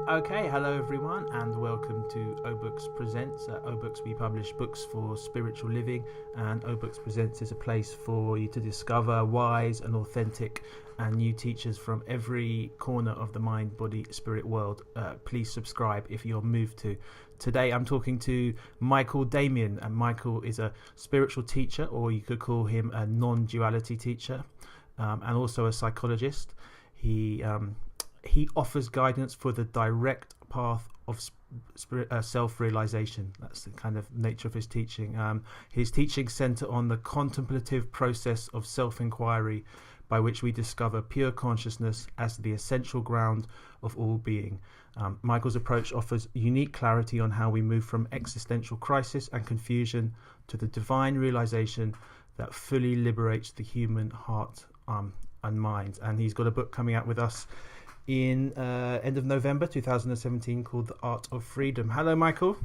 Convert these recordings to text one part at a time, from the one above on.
Okay, hello everyone, and welcome to O-Books Presents. At O-Books we publish books for spiritual living, and O-Books Presents is a place for you to discover wise and authentic and new teachers from every corner of the mind, body, spirit world. Please subscribe if you're moved to. Today I'm talking to Michael Damian, and Michael is a spiritual teacher, or you could call him a non-duality teacher, and also a psychologist. He offers guidance for the direct path of self-realization. That's the kind of nature of his teaching. His teachings center on the contemplative process of self-inquiry, by which we discover pure consciousness as the essential ground of all being. Michael's approach offers unique clarity on how we move from existential crisis and confusion to the divine realization that fully liberates the human heart and mind. And he's got a book coming out with us in end of November 2017 called The Art of Freedom. Hello, Michael.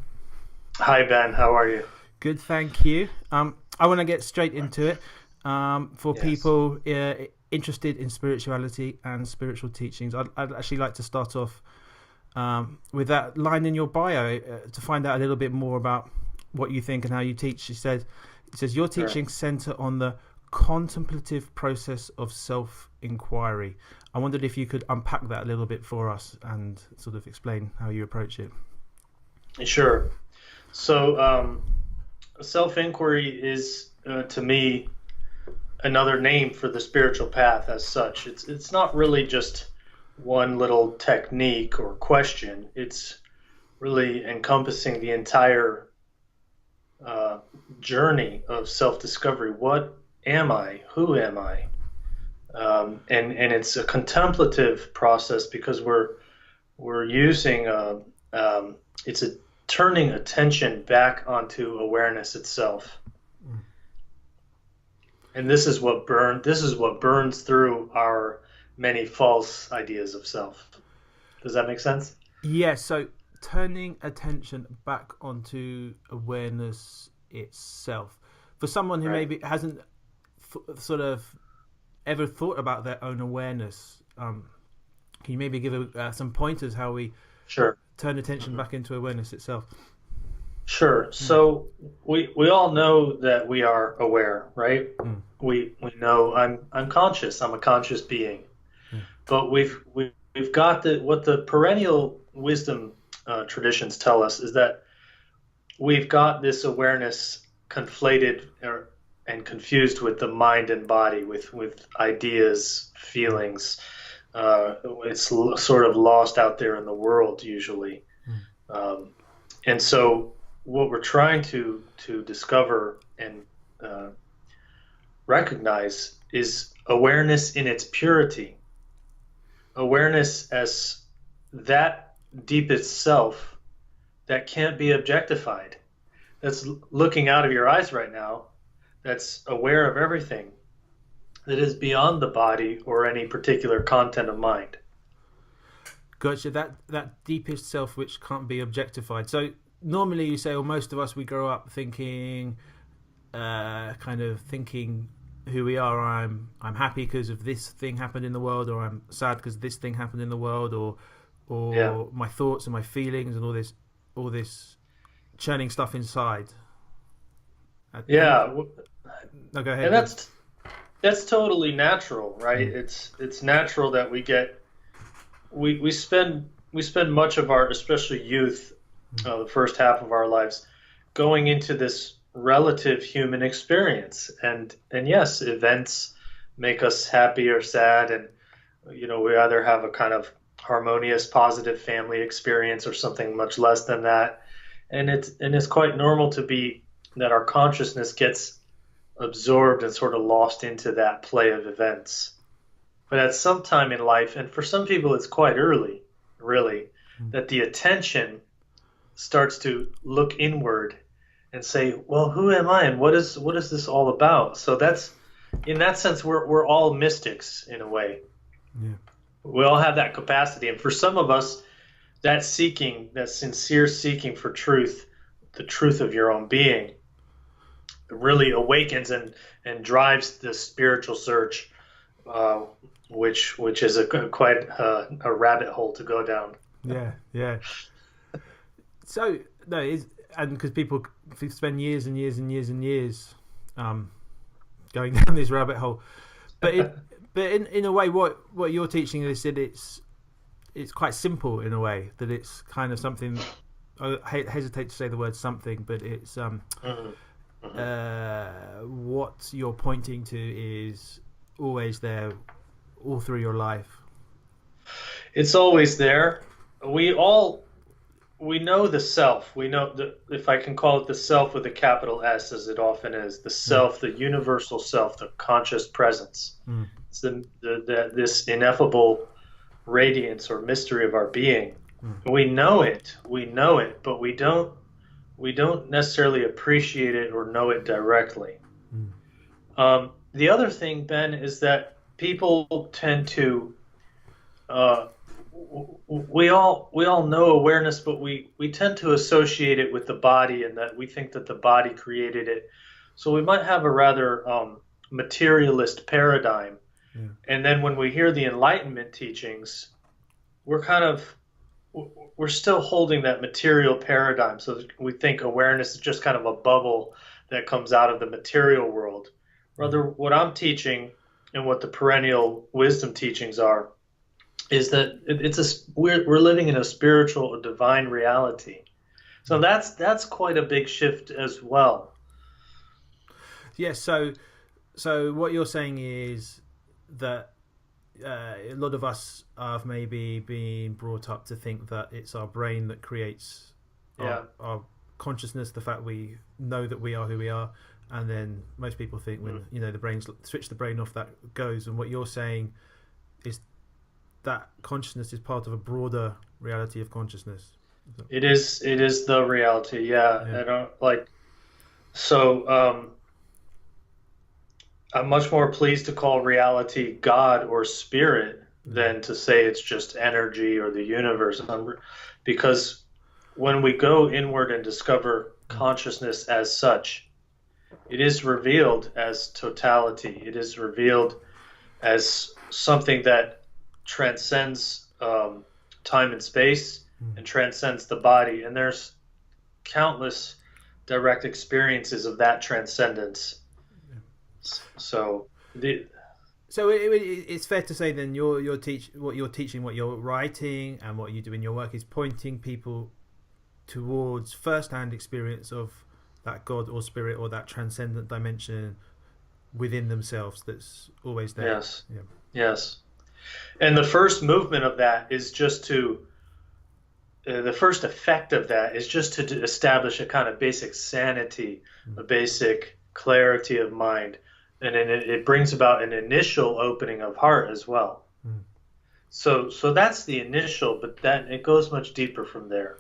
Hi, Ben. How are you? Good, thank you. I want to get straight into it. For people interested in spirituality and spiritual teachings, I'd actually like to start off with that line in your bio to find out a little bit more about what you think and how you teach. It says your teachings center on the contemplative process of self-inquiry. I wondered if you could unpack that a little bit for us and sort of explain how you approach it. Sure. So self-inquiry is, to me, another name for the spiritual path as such. It's not really just one little technique or question. It's really encompassing the entire journey of self-discovery. What am I? Who am I? And it's a contemplative process because we're using it's a turning attention back onto awareness itself. And this is what burns through our many false ideas of self. Does that make sense? Yeah, so turning attention back onto awareness itself. For someone who maybe hasn't sort of ever thought about their own awareness, can you maybe give some pointers how we turn attention back into awareness itself? Sure. So we all know that we are aware, right? We know I'm conscious. I'm a conscious being. But we've got what the perennial wisdom traditions tell us is that we've got this awareness conflated and confused with the mind and body, with ideas, feelings. It's sort of lost out there in the world usually. And so what we're trying to discover and recognize is awareness in its purity. Awareness as that deepest self that can't be objectified. That's looking out of your eyes right now. That's aware of everything, that is beyond the body or any particular content of mind. Gotcha. That deepest self which can't be objectified. So normally you say, well, most of us, we grow up thinking, kind of thinking who we are. I'm happy because of this thing happened in the world, or I'm sad because this thing happened in the world, or my thoughts and my feelings and all this churning stuff inside. No, go ahead. And that's totally natural, right? It's natural that we spend much of our, especially youth, the first half of our lives, going into this relative human experience, and yes, events make us happy or sad, and we either have a kind of harmonious, positive family experience or something much less than that, and it's quite normal to be that our consciousness gets absorbed and sort of lost into that play of events. But at some time in life, and for some people it's quite early, really, that the attention starts to look inward and say, well, who am I and what is this all about? So that's, in that sense, we're all mystics in a way. Yeah. We all have that capacity, and for some of us, that sincere seeking for truth, the truth of your own being, really awakens and drives the spiritual search, which is quite a rabbit hole to go down. Yeah. So no, and because people spend years and years and years and years going down this rabbit hole, but in a way, what you're teaching is that it's quite simple in a way, that it's kind of something. I hesitate to say the word something, but it's what you're pointing to is always there, all through your life. It's always there. We know the self. We know if I can call it the self with a capital S, as it often is, the self, the universal self, the conscious presence. It's this ineffable radiance or mystery of our being. We know it, but we don't necessarily appreciate it or know it directly. The other thing, Ben, is that people tend to we all know awareness, but we tend to associate it with the body, and that we think that the body created it. So we might have a rather materialist paradigm. And then when we hear the enlightenment teachings, we're still holding that material paradigm. So we think awareness is just kind of a bubble that comes out of the material world. Rather, what I'm teaching and what the perennial wisdom teachings are is that we're living in a spiritual, a divine reality. So that's quite a big shift as well. Yes. So what you're saying is that a lot of us have maybe been brought up to think that it's our brain that creates our consciousness, the fact we know that we are who we are, and then most people think when the brain's switch the brain off, that goes. And what you're saying is that consciousness is part of a broader reality of consciousness. It is the reality. Yeah. I don't like so. I'm much more pleased to call reality God or spirit than to say it's just energy or the universe, because when we go inward and discover consciousness as such, it is revealed as totality. It is revealed as something that transcends time and space and transcends the body. And there's countless direct experiences of that transcendence. So it's fair to say then what you're teaching, what you're writing, and what you do in your work is pointing people towards first-hand experience of that God or spirit or that transcendent dimension within themselves that's always there. Yes. Yeah. Yes. And the first movement of that is just to the first effect of that is just to establish a kind of basic sanity, a basic clarity of mind. And then it brings about an initial opening of heart as well. So that's the initial, but then it goes much deeper from there.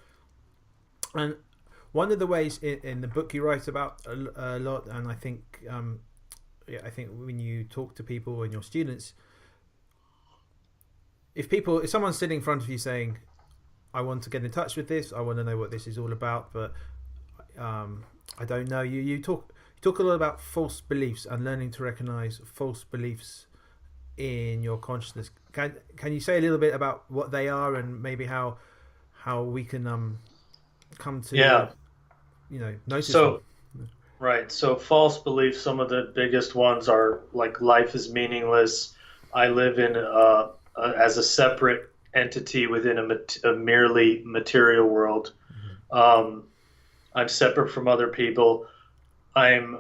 And one of the ways in the book you write about a lot, and I think when you talk to people and your students, if someone's sitting in front of you saying, "I want to get in touch with this, I want to know what this is all about, but I don't know," you talk a lot about false beliefs and learning to recognize false beliefs in your consciousness. Can you say a little bit about what they are and maybe how we can come to notice them? Right. So false beliefs, some of the biggest ones are like life is meaningless. I live in as a separate entity within a merely material world. I'm separate from other people. I'm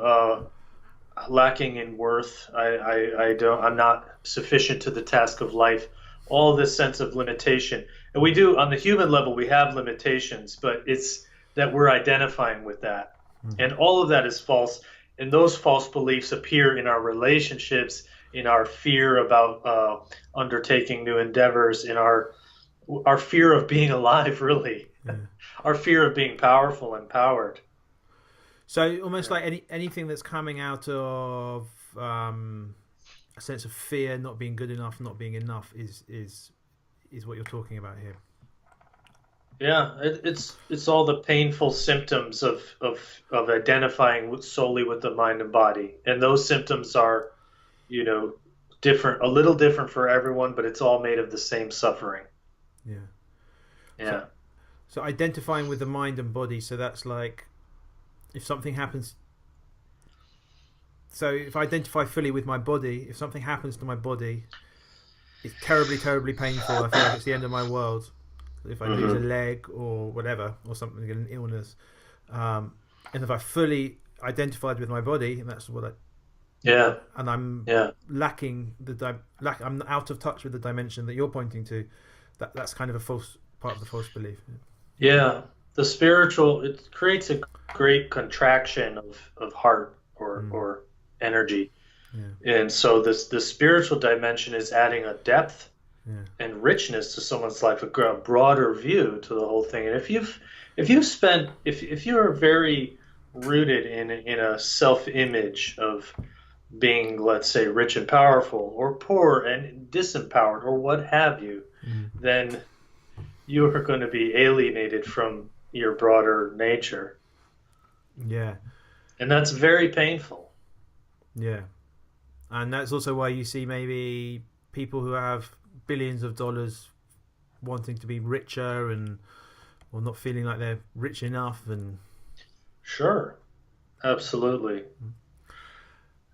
lacking in worth. I'm not sufficient to the task of life. All this sense of limitation, and we do on the human level. We have limitations, but it's that we're identifying with that, and all of that is false. And those false beliefs appear in our relationships, in our fear about undertaking new endeavors, in our fear of being alive, really, our fear of being powerful, empowered. So almost like anything that's coming out of a sense of fear, not being good enough, not being enough, is what you're talking about here. Yeah, it's all the painful symptoms of identifying solely with the mind and body, and those symptoms are, different, a little different for everyone, but it's all made of the same suffering. Yeah. Yeah. So identifying with the mind and body. So that's like, if something happens. So if I identify fully with my body, if something happens to my body, it's terribly, terribly painful. I feel like it's the end of my world. If I lose a leg or whatever, or something, an illness, and if I fully identified with my body, and that's what and I'm lacking I'm out of touch with the dimension that you're pointing to. That's kind of a false part of the false belief. Yeah. The spiritual, it creates a great contraction of heart or energy. Yeah. And so the spiritual dimension is adding a depth and richness to someone's life, a broader view to the whole thing. And if you're very rooted in a self-image of being, let's say, rich and powerful, or poor and disempowered, or what have you, then you are going to be alienated from your broader nature. Yeah. And that's very painful. Yeah. And that's also why you see maybe people who have billions of dollars wanting to be richer or not feeling like they're rich enough. And Sure. Absolutely.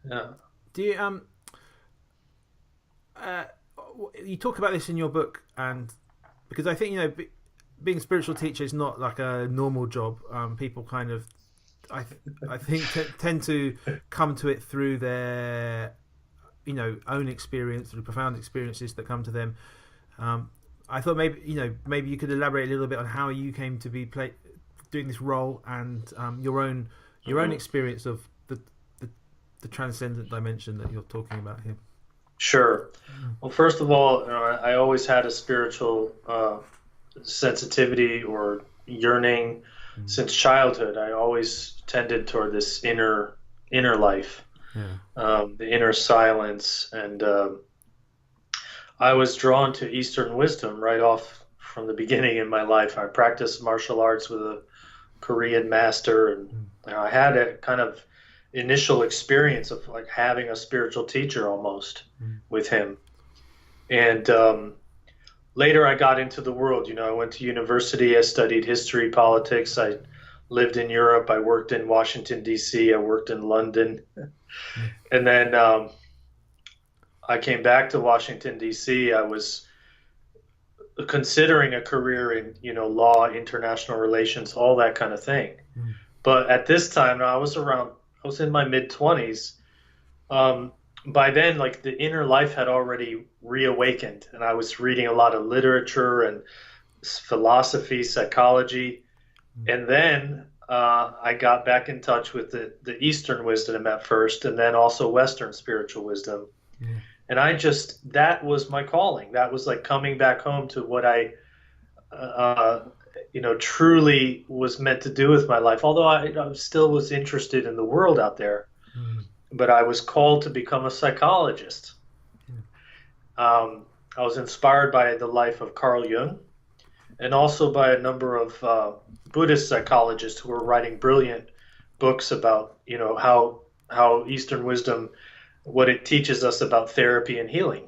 Yeah. Do you you talk about this in your book, and because I think being a spiritual teacher is not like a normal job. People kind of I think tend to come to it through their own experience, through profound experiences that come to them. I thought maybe you could elaborate a little bit on how you came to be doing this role, and your own experience of the transcendent dimension that you're talking about here. Sure. Well, first of all, I always had a spiritual sensitivity or yearning since childhood. I always tended toward this inner life, the inner silence, and I was drawn to Eastern wisdom right off from the beginning in my life. I practiced martial arts with a Korean master, and I had a kind of initial experience of like having a spiritual teacher almost with him. And later I got into the world. I went to university, I studied history, politics, I lived in Europe, I worked in Washington, D.C., I worked in London. And then I came back to Washington, D.C. I was considering a career in, law, international relations, all that kind of thing. But at this time, I was in my mid-20s. By then, like, the inner life had already reawakened, and I was reading a lot of literature and philosophy, psychology. And then I got back in touch with the Eastern wisdom at first, and then also Western spiritual wisdom. And that was my calling. That was like coming back home to what I truly was meant to do with my life. Although I still was interested in the world out there, but I was called to become a psychologist. I was inspired by the life of Carl Jung, and also by a number of Buddhist psychologists who were writing brilliant books about, how Eastern wisdom, what it teaches us about therapy and healing.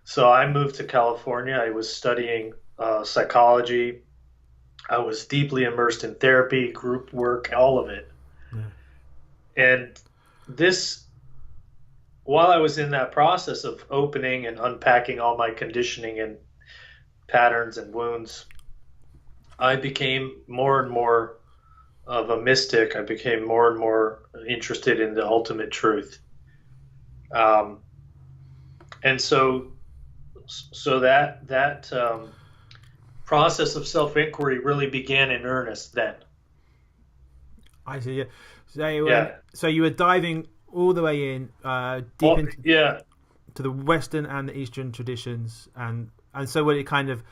So I moved to California. I was studying psychology. I was deeply immersed in therapy, group work, all of it. And while I was in that process of opening and unpacking all my conditioning and patterns and wounds, I became more and more of a mystic. I became more and more interested in the ultimate truth. And so that process of self-inquiry really began in earnest then. I see. So you were diving all the way in, deep into to the Western and the Eastern traditions, and so what it kind of,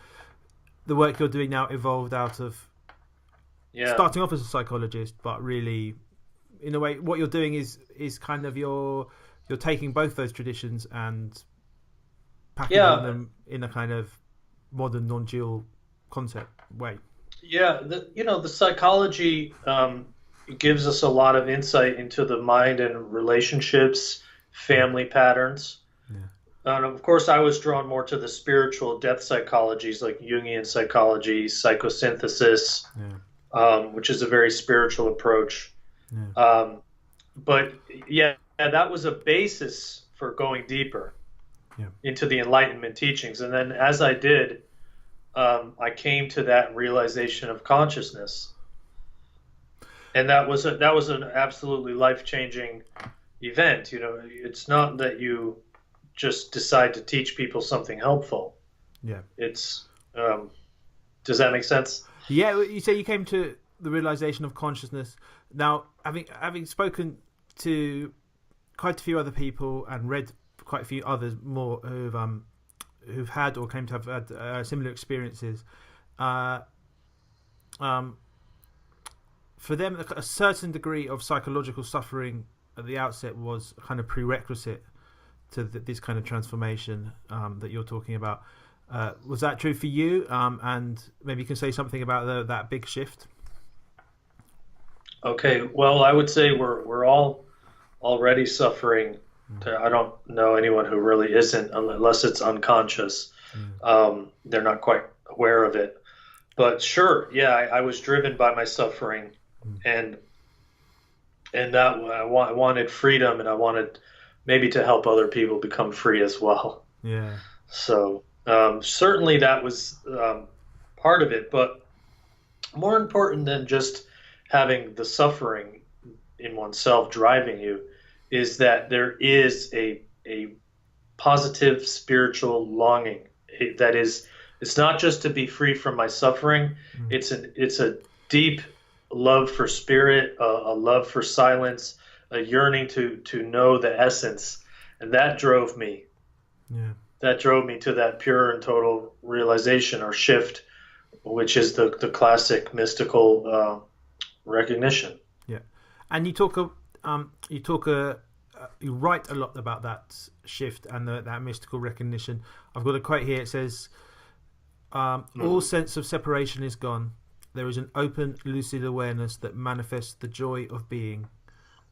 the work you're doing now evolved out of starting off as a psychologist, but really, in a way, what you're doing is kind of you're taking both those traditions and packaging them in a kind of modern non-dual concept way. Yeah, the psychology gives us a lot of insight into the mind and relationships, family patterns. And of course, I was drawn more to the spiritual depth psychologies like Jungian psychology, psychosynthesis, Yeah. Which is a very spiritual approach. Yeah. But yeah, that was a basis for going deeper Yeah. into the enlightenment teachings. And then as I did, I came to that realization of consciousness, and that was an absolutely life-changing event. You know, it's not that you just decide to teach people something helpful. Yeah. It's does that make sense? Yeah. You say you came to the realization of consciousness. Now, having spoken to quite a few other people and read quite a few others more who've had or claim to have had similar experiences, for them a certain degree of psychological suffering at the outset was a kind of prerequisite to this kind of transformation that you're talking about. Was that true for you? And maybe you can say something about that big shift. Okay, well, I would say we're all already suffering. I don't know anyone who really isn't, unless it's unconscious. They're not quite aware of it. But sure, yeah, I was driven by my suffering, and that I wanted freedom, and I wanted maybe to help other people become free as well. Yeah. So certainly that was part of it, but more important than just having the suffering in oneself driving you is that there is a positive spiritual longing. That is, it's not just to be free from my suffering. It's a deep love for spirit, a love for silence, a yearning to know the essence, and that drove me. Yeah. That drove me to that pure and total realization or shift, which is the classic mystical recognition. Yeah, and you write a lot about that shift and that mystical recognition. I've got a quote here. It says, "All sense of separation is gone. There is an open, lucid awareness that manifests the joy of being.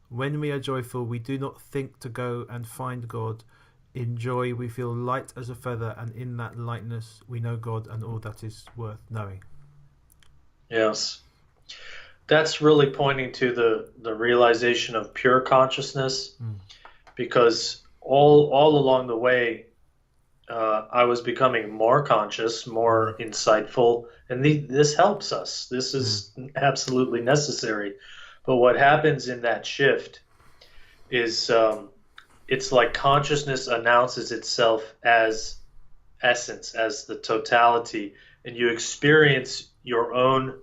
When we are joyful, we do not think to go and find God. In joy, we feel light as a feather, and in that lightness, we know God and all that is worth knowing." Yes. That's really pointing to the realization of pure consciousness, because all along the way, I was becoming more conscious, more insightful, and this helps us. This is absolutely necessary. But what happens in that shift is it's like consciousness announces itself as essence, as the totality, and you experience your own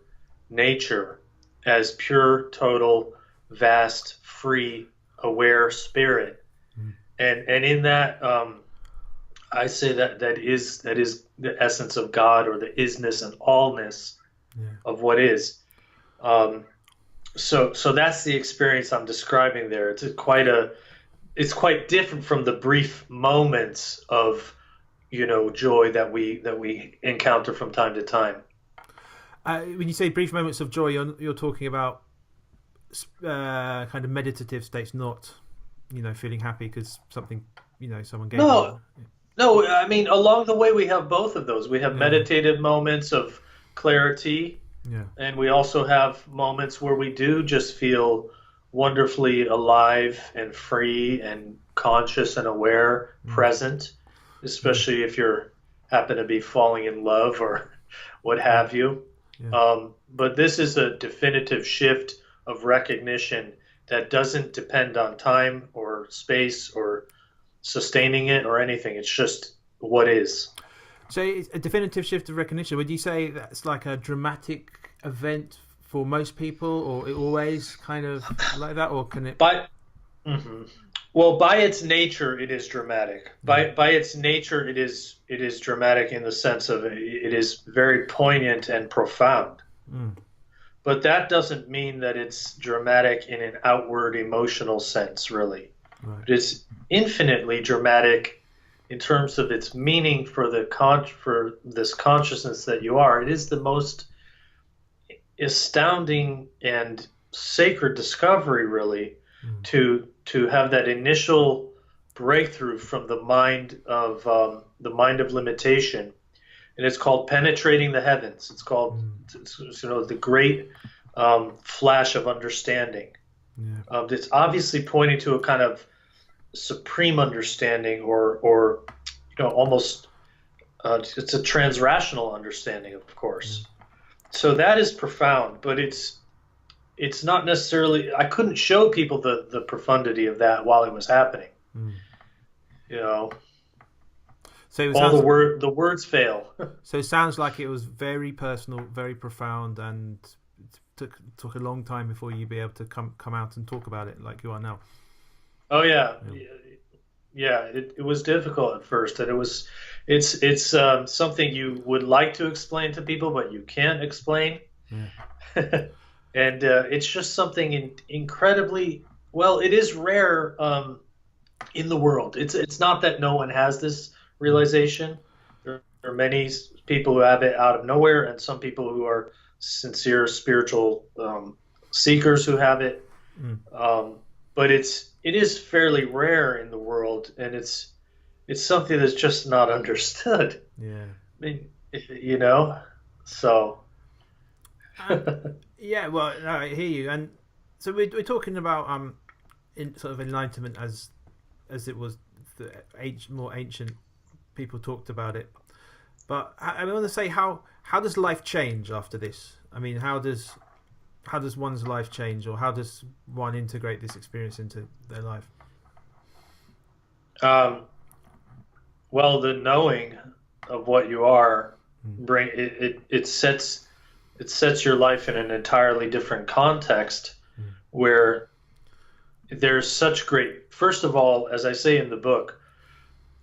nature as pure, total, vast, free, aware spirit. And in that, I say that is the essence of God, or the isness and allness of what is. So that's the experience I'm describing there. It's quite different from the brief moments of joy that we encounter from time to time. When you say brief moments of joy, you're talking about kind of meditative states, not feeling happy because something someone gave you. No, I mean, along the way we have both of those. We have meditative moments of clarity, and we also have moments where we do just feel wonderfully alive and free and conscious and aware, present, especially if you're happen to be falling in love or what have you. But this is a definitive shift of recognition that doesn't depend on time or space or sustaining it or anything. It's just what is. So it's a definitive shift of recognition. Would you say that's like a dramatic event for most people, or it always kind of like that, or can it? Well, by its nature, it is dramatic. By its nature, it is dramatic in the sense of it is very poignant and profound. But that doesn't mean that it's dramatic in an outward emotional sense, really. Right. It's infinitely dramatic in terms of its meaning for this consciousness that you are. It is the most astounding and sacred discovery, really, to have that initial breakthrough from the mind of limitation, and it's called penetrating the heavens. It's called the great flash of understanding. Yeah. It's obviously pointing to a kind of supreme understanding, or almost it's a transrational understanding, of course. So that is profound, but it's not necessarily. I couldn't show people the profundity of that while it was happening. So it all the words fail. So it sounds like it was very personal, very profound, and it took a long time before you be able to come out and talk about it like you are now. Oh yeah. It was difficult at first, and it's something you would like to explain to people, but you can't explain. Yeah. And it's just something incredibly, well, it is rare in the world. It's not that no one has this realization. There are many people who have it out of nowhere, and some people who are sincere spiritual seekers who have it. But it is fairly rare in the world, and it's something that's just not understood. Yeah. I mean, so. Yeah, well, no, I hear you, and so we're talking about in sort of enlightenment as it was the more ancient people talked about it. But I want to say, how does life change after this? I mean, how does one's life change, or how does one integrate this experience into their life? Well, the knowing of what you are it sets your life in an entirely different context, where there's such great. First of all, as I say in the book,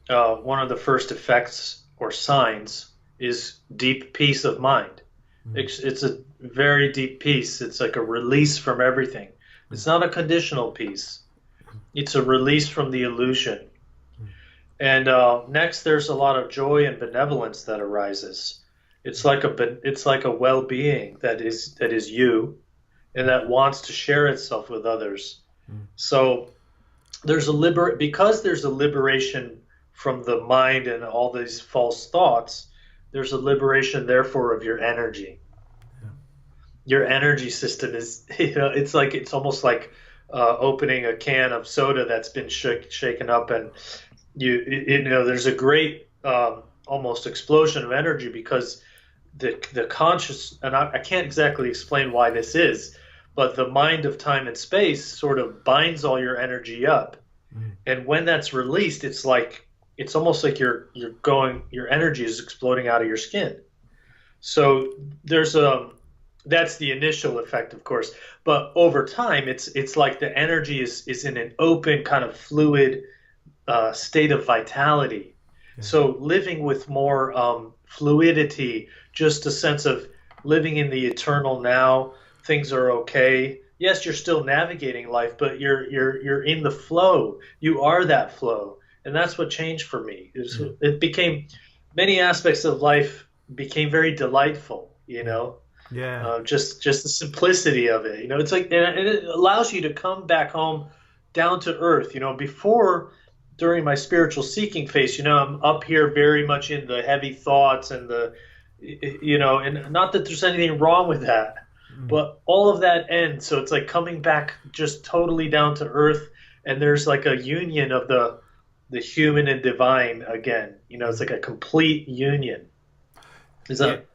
one of the first effects or signs is deep peace of mind. It's a very deep peace. It's like a release from everything. It's not a conditional peace. It's a release from the illusion. And next, there's a lot of joy and benevolence that arises. It's like a well-being that is you, and that wants to share itself with others. So there's because there's a liberation from the mind and all these false thoughts. There's a liberation, therefore, of your energy. Yeah. Your energy system is, it's almost like opening a can of soda that's been shaken up, and there's a great almost explosion of energy, because the conscious, and I can't exactly explain why this is, but the mind of time and space sort of binds all your energy up, and when that's released, it's almost like your energy is exploding out of your skin. So there's that's the initial effect, of course, but over time, it's like the energy is in an open kind of fluid state of vitality. Yeah. So living with more fluidity, just a sense of living in the eternal now. Things are okay. Yes, you're still navigating life, but you're in the flow. You are that flow, and that's what changed for me. It became, many aspects of life became very delightful. Yeah. Just the simplicity of it. It's like, and it allows you to come back home, down to earth. Before, during my spiritual seeking phase, I'm up here very much in the heavy thoughts and and not that there's anything wrong with that, but all of that ends. So it's like coming back just totally down to earth, and there's like a union of the human and divine again. It's like a complete union. Is that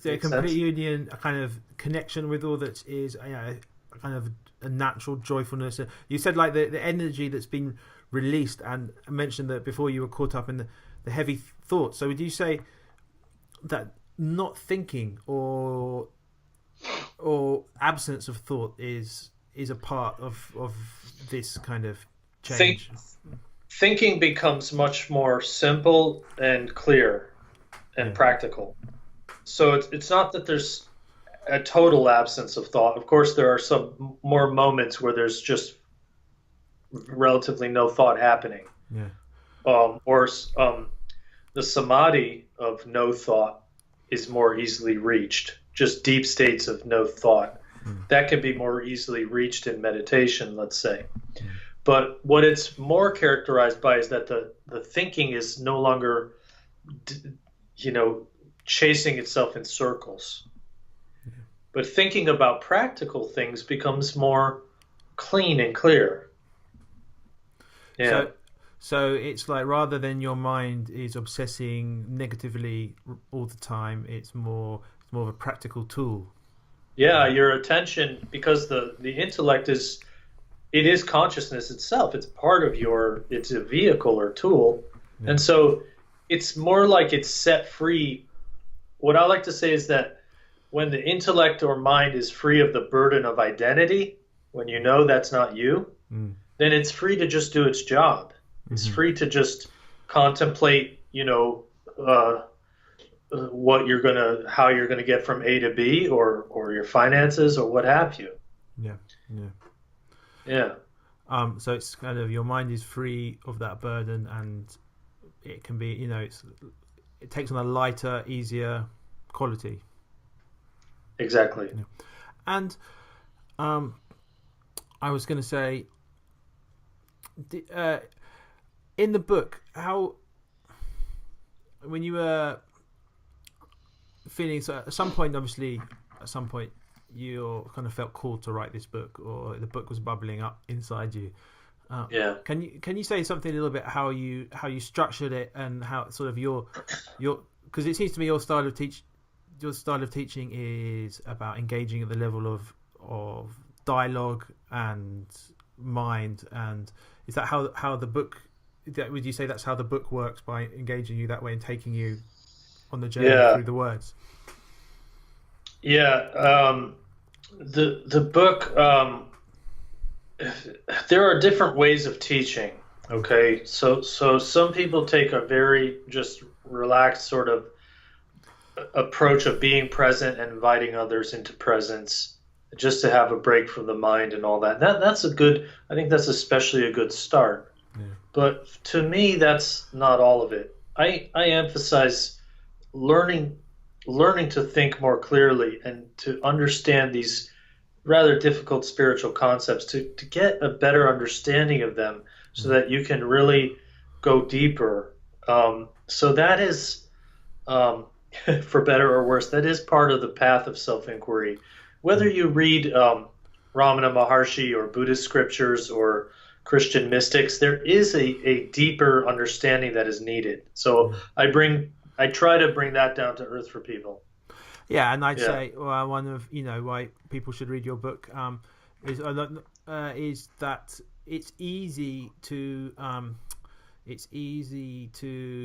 a complete union, a kind of connection with all that is, a kind of a natural joyfulness. You said like the energy that's been released, and I mentioned that before you were caught up in the heavy thoughts. So would you say that not thinking or absence of thought is a part of this kind of change? Thinking becomes much more simple and clear and practical. So it's not that there's a total absence of thought. Of course, there are some more moments where there's just relatively no thought happening. Yeah. The samadhi of no thought is more easily reached. Just deep states of no thought. That can be more easily reached in meditation, let's say. But what it's more characterized by is that the thinking is no longer, you know, chasing itself in circles. But thinking about practical things becomes more clean and clear. Yeah. So it's like rather than your mind is obsessing negatively all the time, it's more of a practical tool. Yeah, your attention, because the intellect is, it is consciousness itself. It's part of it's a vehicle or tool. Yeah. And so it's more like it's set free. What I like to say is that when the intellect or mind is free of the burden of identity, when you know that's not you, then it's free to just do its job. It's free to just contemplate, you know, how you're gonna get from A to B, or your finances, or what have you. Yeah. So it's kind of, your mind is free of that burden, and it can be, you know, it takes on a lighter, easier quality. Exactly. Yeah. And I was going to say, in the book, when you were feeling, so at some point you kind of felt called to write this book, or the book was bubbling up inside you. Can you say something a little bit how you structured it, and how sort of your because it seems to me your style of teaching is about engaging at the level of dialogue and mind, and is that how the book? Would you say that's how the book works, by engaging you that way and taking you on the journey through the words? Yeah, the book. There are different ways of teaching. Okay, so some people take a very just relaxed sort of approach of being present and inviting others into presence, just to have a break from the mind and all that. That's a good. I think that's especially a good start. Yeah. But to me, that's not all of it. I emphasize learning to think more clearly and to understand these rather difficult spiritual concepts, to get a better understanding of them, so that you can really go deeper. So that is, for better or worse, that is part of the path of self-inquiry. Whether you read Ramana Maharshi or Buddhist scriptures or Christian mystics, there is a deeper understanding that is needed. So I try to bring that down to earth for people. Yeah, and I'd say one of why people should read your book is that it's easy to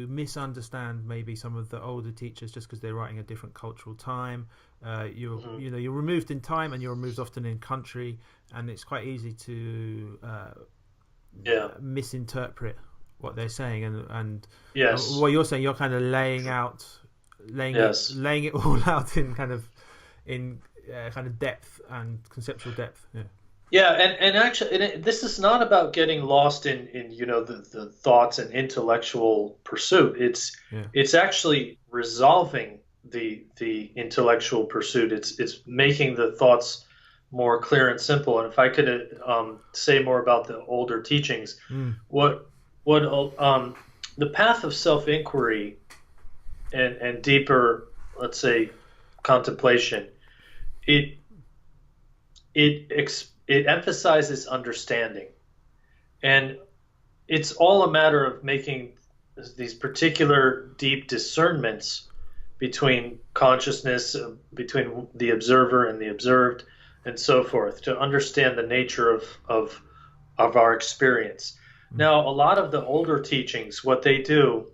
misunderstand maybe some of the older teachers just because they're writing a different cultural time. You're removed in time, and you're removed often in country, and it's quite easy to misinterpret what they're saying, and what you're saying, you're kind of laying it all out in kind of depth and conceptual depth. And actually, this is not about getting lost in the thoughts and intellectual pursuit. It's actually resolving the intellectual pursuit. It's making the thoughts more clear and simple. And if I could say more about the older teachings, what the path of self-inquiry and deeper, let's say, contemplation, it emphasizes understanding, and it's all a matter of making these particular deep discernments between consciousness, between the observer and the observed, and so forth, to understand the nature of our experience. Now, a lot of the older teachings, what they do,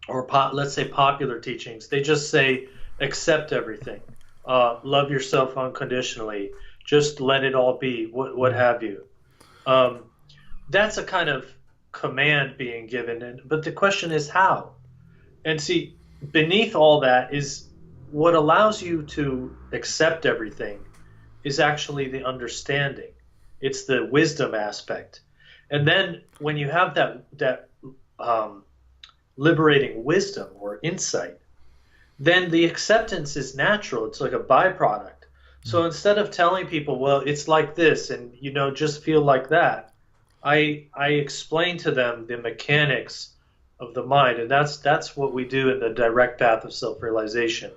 or let's say popular teachings, they just say accept everything, love yourself unconditionally, just let it all be, what have you. That's a kind of command being given, but the question is how. And see, beneath all that is what allows you to accept everything is actually the understanding. It's the wisdom aspect. And then when you have that liberating wisdom or insight, then the acceptance is natural. It's like a byproduct. So instead of telling people, well, it's like this, and just feel like that, I explain to them the mechanics of the mind, and that's what we do in the direct path of self-realization.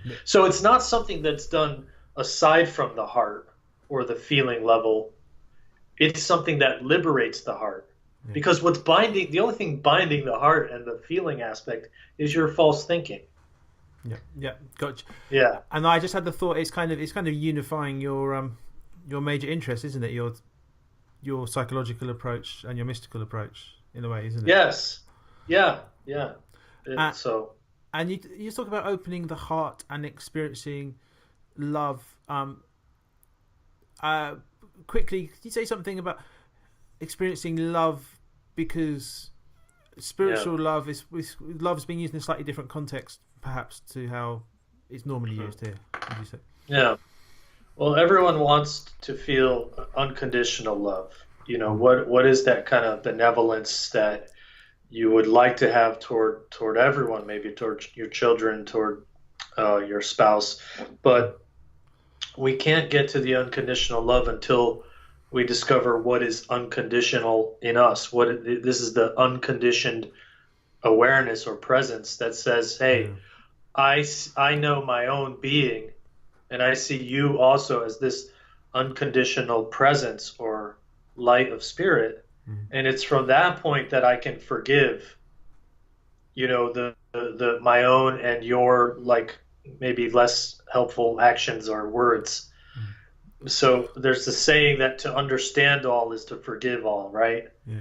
Yeah. So it's not something that's done aside from the heart or the feeling level. It's something that liberates the heart. Yeah. Because what's binding, the only thing binding the heart and the feeling aspect is your false thinking. Yeah, yeah, gotcha. Yeah. And I just had the thought, it's kind of unifying your major interests, isn't it? Your psychological approach and your mystical approach, in a way, isn't it? Yes. Yeah. Yeah. So. And you talk about opening the heart and experiencing love. Quickly, could you say something about experiencing love, because spiritual love love's being used in a slightly different context, perhaps, to how it's normally used here, would you say? Yeah. Well, everyone wants to feel unconditional love. What is that kind of benevolence that you would like to have toward everyone, maybe toward your children, toward your spouse, but we can't get to the unconditional love until we discover what is unconditional in us. This is the unconditioned awareness or presence that says, "Hey, I know my own being, and I see you also as this unconditional presence or light of spirit." And it's from that point that I can forgive, the my own and your, like, maybe less helpful actions or words. So there's the saying that to understand all is to forgive all, right? Yeah.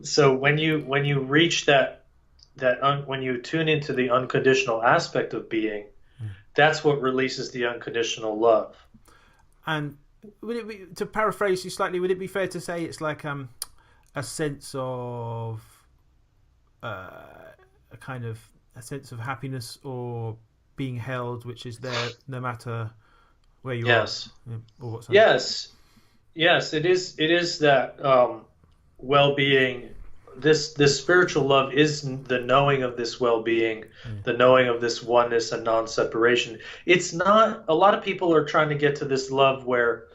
So when you reach when you tune into the unconditional aspect of being, that's what releases the unconditional love. And would it be, to paraphrase you slightly, would it be fair to say it's like a sense of a kind of a sense of happiness or being held, which is there no matter where you are? Or what's yes, it is that well-being. This spiritual love is the knowing of this well-being, the knowing of this oneness and non-separation. It's not, a lot of people are trying to get to this love where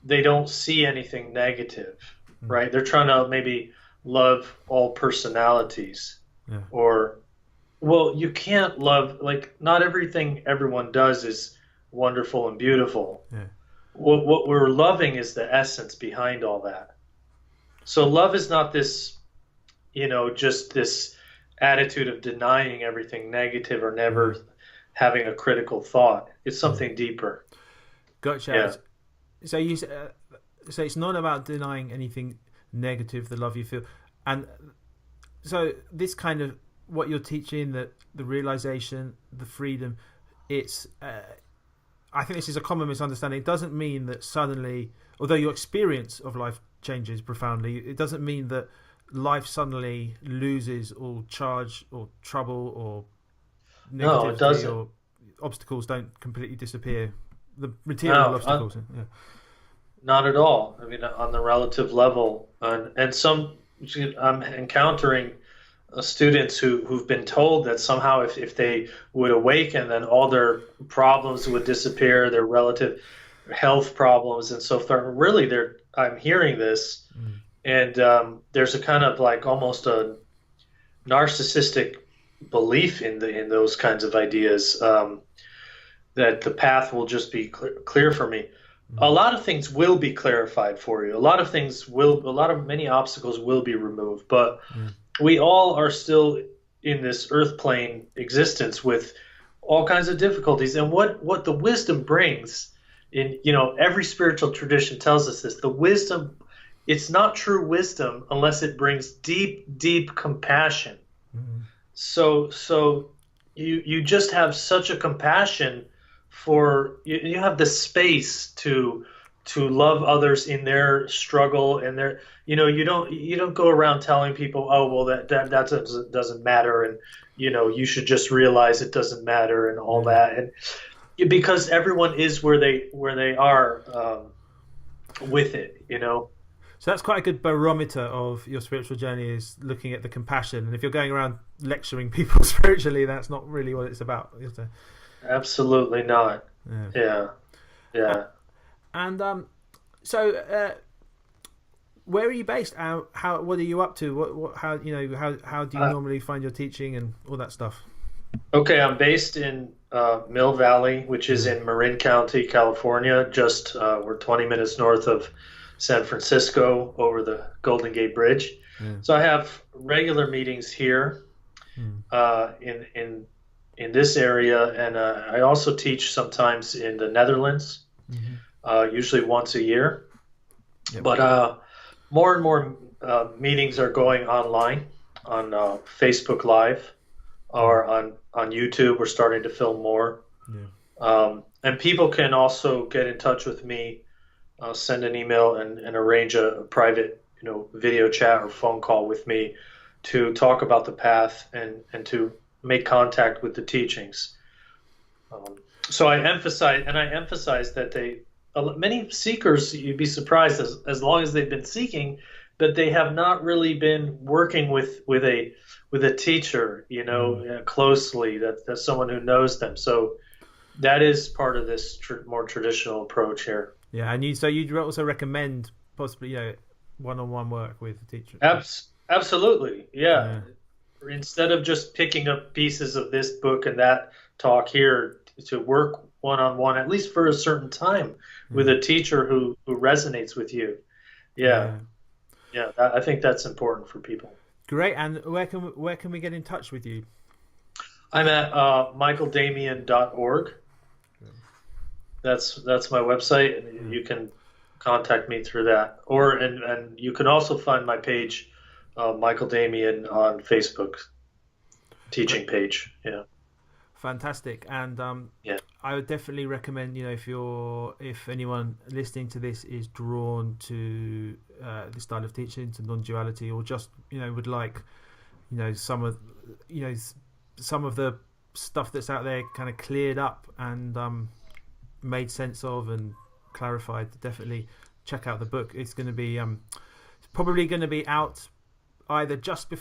they don't see anything negative, right? They're trying to maybe love all personalities, or, well, you can't love, like, not everything everyone does is wonderful and beautiful. What we're loving is the essence behind all that. So love is not this, just this attitude of denying everything negative or never having a critical thought. It's something deeper. Gotcha. So you say it's not about denying anything negative, the love you feel. And so this kind of, what you're teaching, that the realization, the freedom, it's I think this is a common misunderstanding. It doesn't mean that suddenly, although your experience of life changes profoundly, it doesn't mean that life suddenly loses all charge or trouble or negativity. No, it doesn't. Or obstacles don't completely disappear. The material obstacles. Not at all. I mean, on the relative level, and I'm encountering students who've been told that somehow if they would awaken, then all their problems would disappear, their relative health problems and so forth. Really, I'm hearing this, and there's a kind of like almost a narcissistic belief in those kinds of ideas, that the path will just be clear for me. A lot of things will be clarified for you. Many obstacles will be removed, but we all are still in this earth plane existence with all kinds of difficulties. And what the wisdom brings, in every spiritual tradition tells us this, the wisdom, it's not true wisdom unless it brings deep compassion. So you just have such a compassion for, you have the space to love others in their struggle and their, you don't go around telling people, oh, well, that doesn't matter, and you should just realize it doesn't matter and all that, and because everyone is where they are with it. So that's quite a good barometer of your spiritual journey, is looking at the compassion. And if you're going around lecturing people spiritually, that's not really what it's about, is it? Absolutely not. Yeah. And so where are you based? How what are you up to? How how do you normally find your teaching and all that stuff? Okay, I'm based in Mill Valley, which is in Marin County, California. Just we're 20 minutes north of San Francisco over the Golden Gate Bridge. Yeah. So I have regular meetings here in this area, and I also teach sometimes in the Netherlands, usually once a year. Yep. But more and more meetings are going online on Facebook Live or on YouTube. We're starting to film more. Yeah. And people can also get in touch with me, send an email and arrange a private, video chat or phone call with me to talk about the path and to make contact with the teachings. So I emphasize that many seekers, you'd be surprised, as long as they've been seeking, that they have not really been working with a teacher, closely. That's someone who knows them. So that is part of this more traditional approach here. Yeah, and you'd also recommend possibly one-on-one work with the teacher. Absolutely, yeah. Instead of just picking up pieces of this book and that talk here, to work one-on-one, at least for a certain time, with a teacher who resonates with you. Yeah. I think that's important for people. Great. And where can we get in touch with you? I'm at michaeldamian.org. That's my website, and you can contact me through that. And you can also find my page, Michael Damian, on Facebook, teaching page. Yeah. Fantastic. And I would definitely recommend, if anyone listening to this is drawn to this style of teaching, to non-duality, or just would like some of the stuff that's out there kind of cleared up and made sense of and clarified, definitely check out the book. It's going to be probably going to be out either just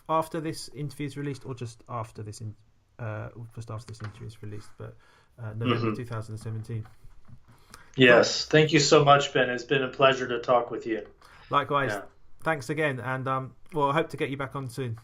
after this interview is released, or just after this interview is released, but November 2017. Yes, thank you so much, Ben. It's been a pleasure to talk with you. Likewise. Thanks again, and I hope to get you back on soon.